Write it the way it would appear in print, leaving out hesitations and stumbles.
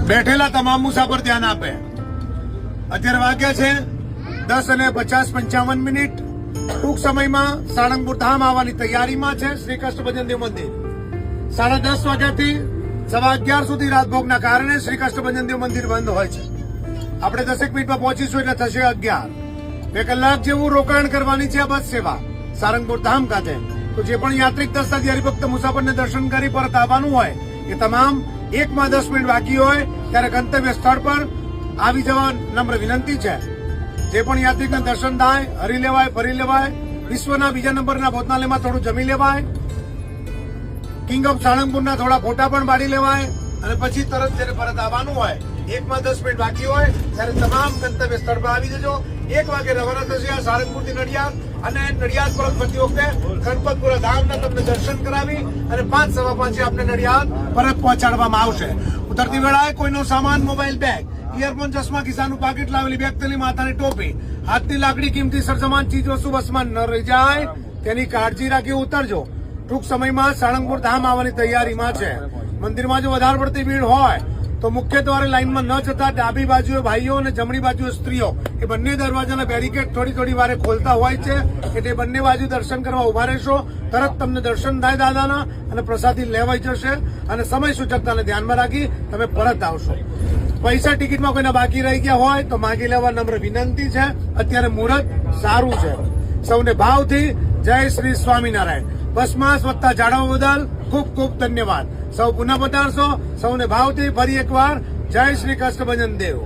બેઠેલા તમામ મુસાફર ધ્યાન આપે. અત્યારે વાગ્યા છે 10:50:55. ટૂંક સમયમાં સાળંગપુર ધામ આવવાની તૈયારીમાં છે શ્રી કૃષ્ણ ભજન દેવ મંદિર. 10:30 વાગ્યાથી 11:15 સુધી રાતભોગના કારણે શ્રી કૃષ્ણ ભજન દેવ મંદિર બંધ હોય છે. આપણે 10 મિનિટમાં પહોંચીશું એટલે થશે 11. 2 કલાક જેવું રોકાણ કરવાની છે આ બસ સેવા સારંગપુર ધામ ખાતે. તો જે પણ યાત્રિક દસ્તાથી હરિભક્ત મુસાફરને દર્શન કરી પરત આવવાનું હોય એ તમામ 1:10 મિનિટ બાકી હોય ત્યારે ગંતવ્ય સ્થળ પર આવી જવા નમ્ર વિનંતી છે. જે પણ યાત્રિકને દર્શન થાય, હરી લેવાય, ફરી લેવાય. વિશ્વના બીજા નંબરના ભોજનાલયમાં થોડું જમી લેવાય. કિંગ ઓફ સાળંગપુરના થોડા ફોટા પણ પાડી લેવાય અને પછી તરત જયારે પરત આવવાનું હોય 1:10 મિનિટ બાકી હોય ત્યારે તમામ ગંતવ્ય સ્થળ પર આવી જજો. 1 વાગે રવાના થશે આ સારંગપુરથી નડિયાદ અને નડિયાદ પરત ફરતી વખતે ગણપતપુરા ધામના તમને દર્શન કરાવી અને 5:15 આપને નડિયાદ પરત પહોંચાડવામાં આવશે. ઉતરતી વેળાએ કોઈનો સામાન, મોબાઈલ, બેગ, ઇયરફોન, ચશ્મા, ખિસ્સાનું પાકીટ, લાવેલી બેગ, તેની માથાની ટોપી, હાથની લાકડી, કિંમતી સરસામાન ચીજ વસ્તુ બસમાં ન રહી જાય તેની કાળજી રાખી ઉતરજો. ટૂંક સમયમાં સાળંગપુર ધામ આવવાની તૈયારીમાં છે. મંદિરમાં જો વધારે પડતી ભીડ હોય તો મુખ્ય દ્વારે લાઈનમાં ન જતા ડાબી બાજુએ ભાઈઓ અને જમણી બાજુએ સ્ત્રીઓ એ બંને દરવાજાના બેરિકેડ થોડી વાર ખોલતા હોય છે એટલે બંને બાજુ દર્શન કરવા ઉભા રહેશો. તરત તમને દર્શન થાય દાદાના અને પ્રસાદી લેવાઈ જશે અને સમય સૂચકતાને ધ્યાનમાં રાખી તમે પરત આવશો. પૈસા ટિકિટમાં કોઈના બાકી રહી ગયા હોય તો માગી લેવા નમ્ર વિનંતી છે. અત્યારે મુહૂર્ત સારું છે. સૌને ભાવથી જય શ્રી સ્વામિનારાયણ. બસમાં સ્વચ્છતા જાળવવા બદલ ખૂબ ખૂબ ધન્યવાદ. સૌ પુનઃ પધારશો. સૌને ભાવથી ફરી એકવાર જય શ્રી કૃષ્ણ ભજન દેવ.